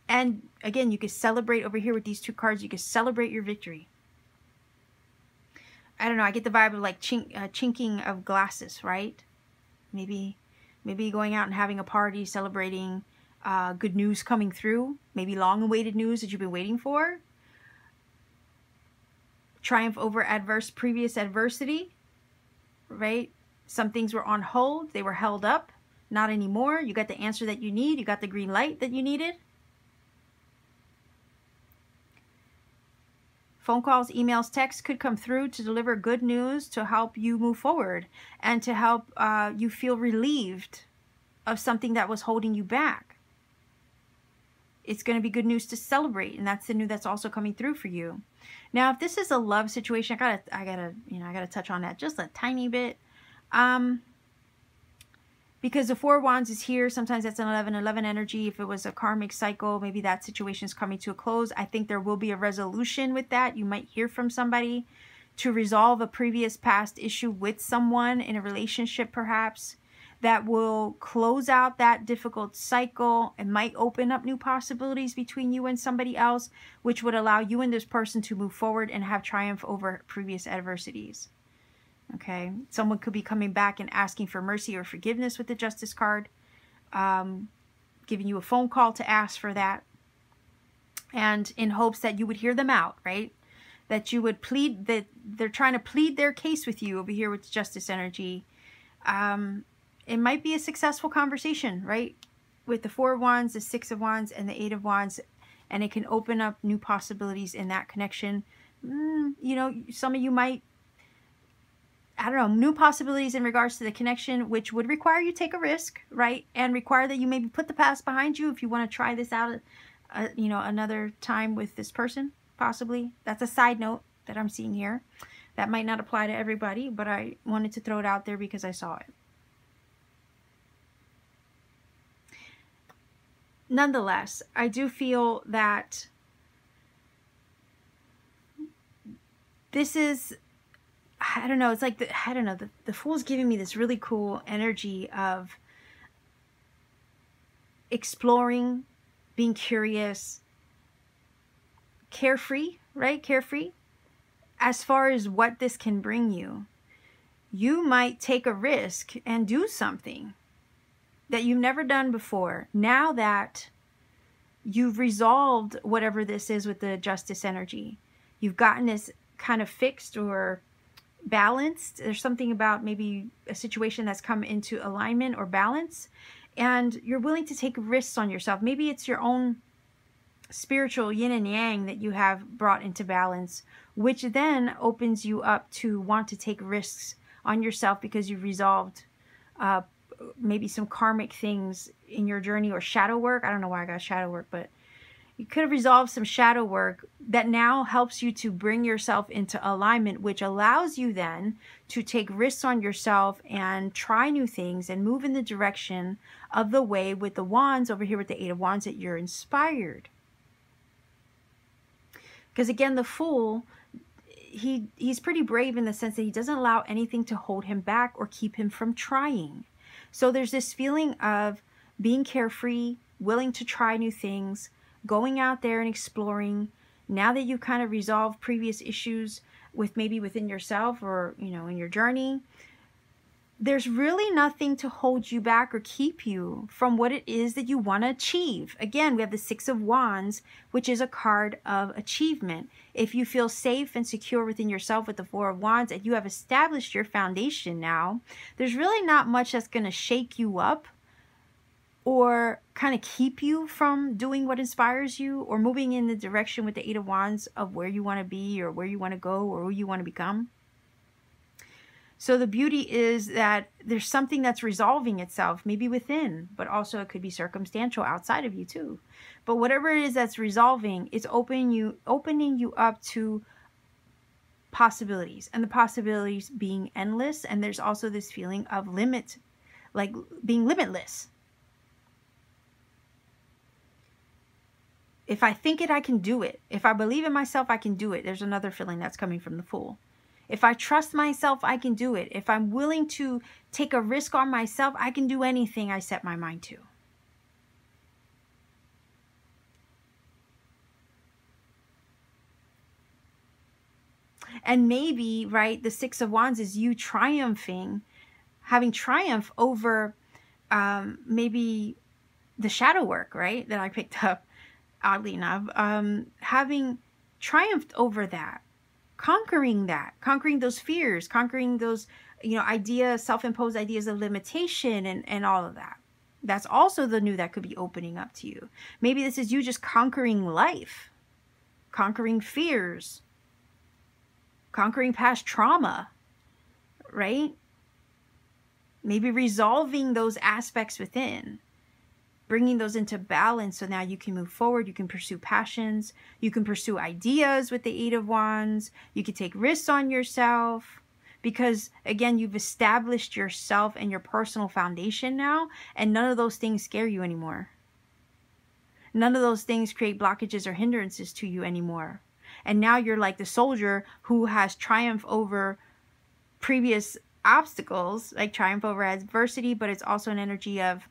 And again, you can celebrate over here with these two cards. You can celebrate your victory. I don't know, I get the vibe of like chinking of glasses, right? Maybe going out and having a party, celebrating good news coming through. Maybe long-awaited news that you've been waiting for. Triumph over previous adversity, right? Some things were on hold. They were held up. Not anymore. You got the answer that you need. You got the green light that you needed. Phone calls, emails, texts could come through to deliver good news to help you move forward and to help you feel relieved of something that was holding you back. It's going to be good news to celebrate, and that's the news that's also coming through for you. Now, if this is a love situation, I gotta touch on that just a tiny bit. Because the Four of Wands is here. Sometimes that's an 11-11 energy. If it was a karmic cycle, maybe that situation is coming to a close. I think there will be a resolution with that. You might hear from somebody to resolve a previous past issue with someone in a relationship, perhaps. that will close out that difficult cycle. It might open up new possibilities between you and somebody else, which would allow you and this person to move forward and have triumph over previous adversities. Okay, someone could be coming back and asking for mercy or forgiveness with the Justice card, giving you a phone call to ask for that, and in hopes that you would hear them out, right? That you would plead, that they're trying to plead their case with you over here with Justice energy. It might be a successful conversation, right? With the Four of Wands, the Six of Wands, and the Eight of Wands, and it can open up new possibilities in that connection. You know, some of you might, I don't know, new possibilities in regards to the connection, which would require you take a risk, right? And require that you maybe put the past behind you if you want to try this out, you know, another time with this person, possibly. That's a side note that I'm seeing here. That might not apply to everybody, but I wanted to throw it out there because I saw it. Nonetheless, I do feel that this is, I don't know, it's like, I don't know, the Fool's giving me this really cool energy of exploring, being curious, carefree, right? Carefree. As far as what this can bring you, you might take a risk and do something that you've never done before. Now that you've resolved whatever this is with the Justice energy, you've gotten this kind of fixed or balanced. There's something about maybe a situation that's come into alignment or balance, and you're willing to take risks on yourself. Maybe it's your own spiritual yin and yang that you have brought into balance, which then opens you up to want to take risks on yourself because you've resolved maybe some karmic things in your journey, or shadow work. I don't know why I got shadow work, but you could have resolved some shadow work that now helps you to bring yourself into alignment, which allows you then to take risks on yourself and try new things and move in the direction of the way with the Wands over here with the Eight of Wands that you're inspired. Because again, the Fool, he's pretty brave in the sense that he doesn't allow anything to hold him back or keep him from trying. So there's this feeling of being carefree, willing to try new things, going out there and exploring. Now that you've kind of resolved previous issues with maybe within yourself or, you know, in your journey, there's really nothing to hold you back or keep you from what it is that you want to achieve. Again, we have the Six of Wands, which is a card of achievement. If you feel safe and secure within yourself with the Four of Wands and you have established your foundation now, there's really not much that's going to shake you up or kind of keep you from doing what inspires you or moving in the direction with the Eight of Wands of where you want to be or where you want to go or who you want to become. So the beauty is that there's something that's resolving itself, maybe within, but also it could be circumstantial outside of you too. But whatever it is that's resolving, it's opening you up to possibilities, and the possibilities being endless. And there's also this feeling of limit, like being limitless. If I think it, I can do it. If I believe in myself, I can do it. There's another feeling that's coming from the Fool. If I trust myself, I can do it. If I'm willing to take a risk on myself, I can do anything I set my mind to. And maybe, right, the Six of Wands is you triumphing, having triumph over maybe the shadow work, right, that I picked up, oddly enough, having triumphed over that. Conquering those fears, conquering those, you know, self-imposed ideas of limitation and all of that. That's also the new that could be opening up to you. Maybe this is you just conquering life, conquering fears, conquering past trauma, right? Maybe resolving those aspects within, bringing those into balance so now you can move forward, you can pursue passions, you can pursue ideas with the Eight of Wands, you can take risks on yourself, because again, you've established yourself and your personal foundation now, and none of those things scare you anymore. None of those things create blockages or hindrances to you anymore. And now you're like the soldier who has triumphed over previous obstacles, like triumph over adversity, but it's also an energy of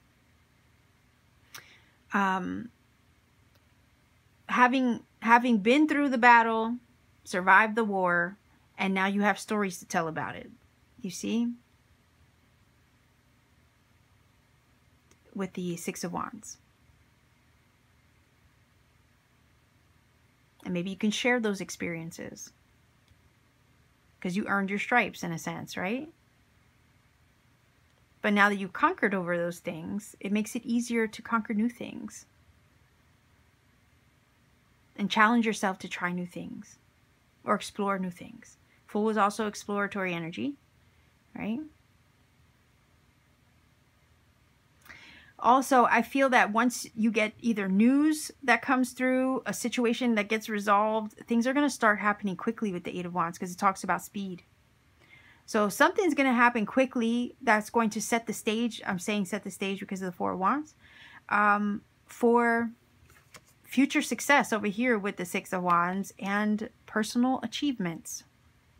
having been through the battle, survived the war, and now you have stories to tell about it. You see? With the Six of Wands. And maybe you can share those experiences, because you earned your stripes in a sense, right? But now that you've conquered over those things, it makes it easier to conquer new things. And challenge yourself to try new things. Or explore new things. Fool is also exploratory energy, right? Also, I feel that once you get either news that comes through, a situation that gets resolved, things are going to start happening quickly with the Eight of Wands, because it talks about speed. So something's going to happen quickly that's going to set the stage. I'm saying set the stage because of the Four of Wands. For future success over here with the Six of Wands and personal achievements.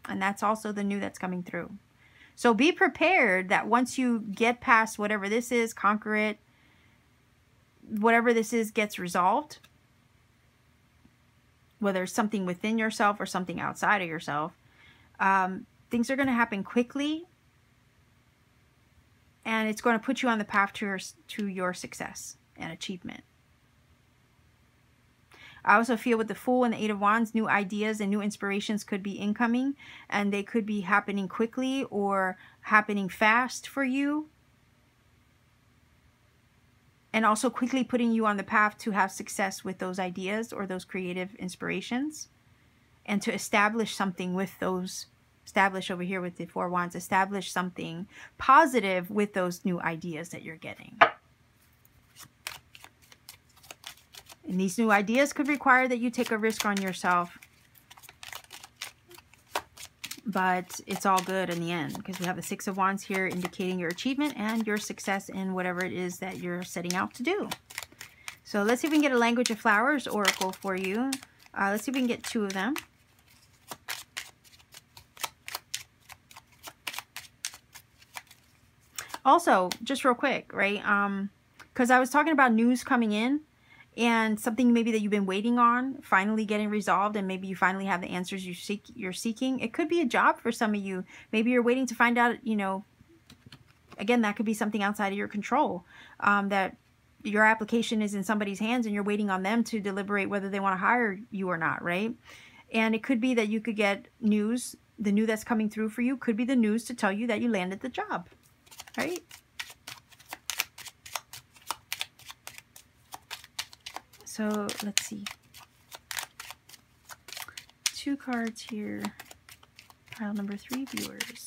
And that's also the new that's coming through. So be prepared that once you get past whatever this is, conquer it, whatever this is gets resolved, whether it's something within yourself or something outside of yourself, things are going to happen quickly, and it's going to put you on the path to your success and achievement. I also feel with the Fool and the Eight of Wands, new ideas and new inspirations could be incoming, and they could be happening quickly or happening fast for you. And also quickly putting you on the path to have success with those ideas or those creative inspirations. And to establish something with those, establish over here with the Four of Wands, establish something positive with those new ideas that you're getting. And these new ideas could require that you take a risk on yourself. But it's all good in the end, because we have the Six of Wands here indicating your achievement and your success in whatever it is that you're setting out to do. So let's see if we can get a Language of Flowers oracle for you. Let's see if we can get 2 of them. Also, just real quick, right? Because I was talking about news coming in, and something maybe that you've been waiting on finally getting resolved, and maybe you finally have the answers you're seeking. It could be a job for some of you. Maybe you're waiting to find out, you know, again, that could be something outside of your control, that your application is in somebody's hands and you're waiting on them to deliberate whether they want to hire you or not, right? And it could be that you could get news. The news that's coming through for you could be the news to tell you that you landed the job, right? So let's see. 2 cards here. Pile number 3, viewers.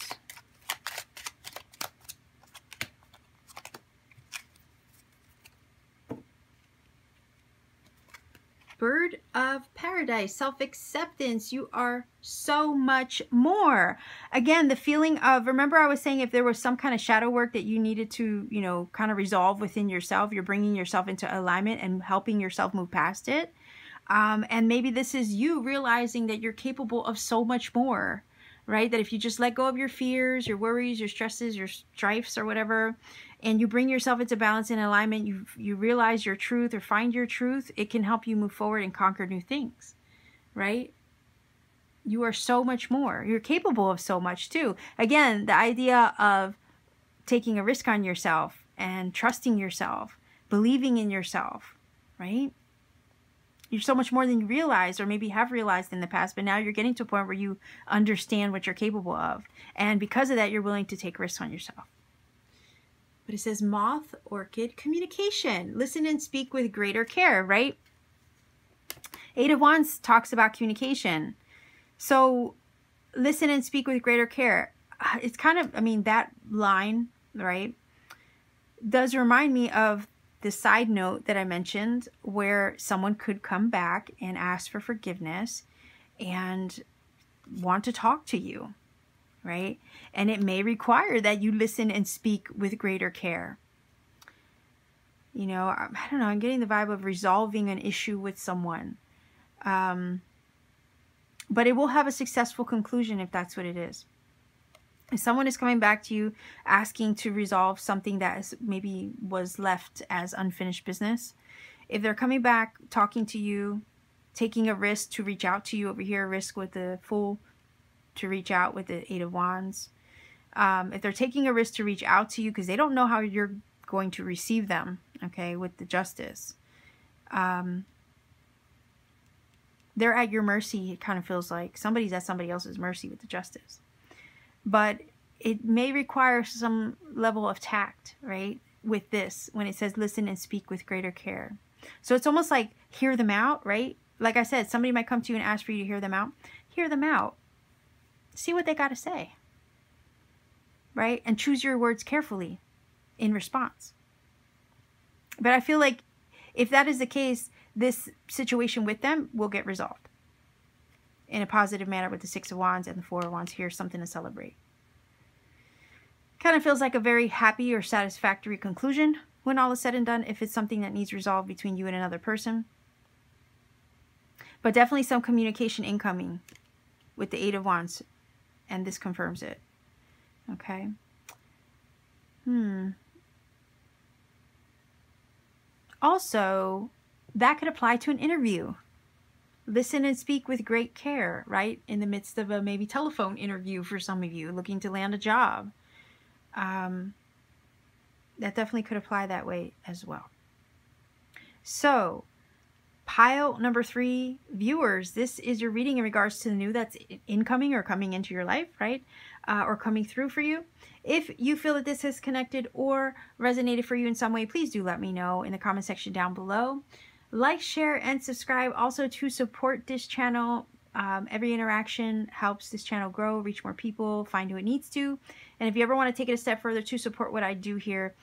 Bird of Paradise, self-acceptance. You are so much more. Again, the feeling of, remember I was saying if there was some kind of shadow work that you needed to, you know, kind of resolve within yourself, you're bringing yourself into alignment and helping yourself move past it. And maybe this is you realizing that you're capable of so much more, right? That if you just let go of your fears, your worries, your stresses, your strifes or whatever, and you bring yourself into balance and alignment, you realize your truth or find your truth, it can help you move forward and conquer new things, right? You are so much more. You're capable of so much too. Again, the idea of taking a risk on yourself and trusting yourself, believing in yourself, right? You're so much more than you realize, or maybe have realized in the past, but now you're getting to a point where you understand what you're capable of. And because of that, you're willing to take risks on yourself. But it says moth, orchid, communication. Listen and speak with greater care, right? Eight of Wands talks about communication. So listen and speak with greater care. It's kind of, I mean, that line, right, does remind me of the side note that I mentioned where someone could come back and ask for forgiveness and want to talk to you, right? And it may require that you listen and speak with greater care. You know, I don't know, I'm getting the vibe of resolving an issue with someone. But it will have a successful conclusion if that's what it is. If someone is coming back to you asking to resolve something that is, maybe was left as unfinished business, if they're coming back talking to you, taking a risk to reach out to you over here, risk with the Fool, to reach out with the Eight of Wands. If they're taking a risk to reach out to you because they don't know how you're going to receive them, okay, with the Justice. They're at your mercy, it kind of feels like. Somebody's at somebody else's mercy with the Justice. But it may require some level of tact, right, with this, when it says listen and speak with greater care. So it's almost like hear them out, right? Like I said, somebody might come to you and ask for you to hear them out. Hear them out. See what they got to say, right? And choose your words carefully in response. But I feel like if that is the case, this situation with them will get resolved in a positive manner with the Six of Wands and the Four of Wands here, something to celebrate. Kind of feels like a very happy or satisfactory conclusion when all is said and done, if it's something that needs resolved between you and another person. But definitely some communication incoming with the Eight of Wands, and this confirms it. Okay. Also, that could apply to an interview. Listen and speak with great care, right? In the midst of a maybe telephone interview for some of you looking to land a job. That definitely could apply that way as well. So, pile number 3 viewers, this is your reading in regards to the new that's incoming or coming into your life, right? Or coming through for you. If you feel that this has connected or resonated for you in some way, please do let me know in the comment section down below. Like, share, and subscribe also to support this channel. Every interaction helps this channel grow, reach more people, find who it needs to. And if you ever want to take it a step further to support what I do here,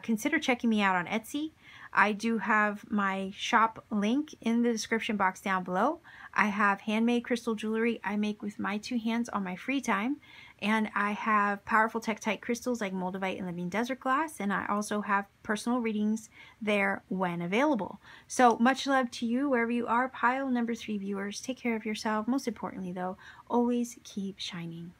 consider checking me out on Etsy. I do have my shop link in the description box down below. I have handmade crystal jewelry I make with my 2 hands on my free time. And I have powerful Tektite crystals like Moldavite and Living Desert Glass. And I also have personal readings there when available. So much love to you wherever you are, pile number 3 viewers. Take care of yourself. Most importantly though, always keep shining.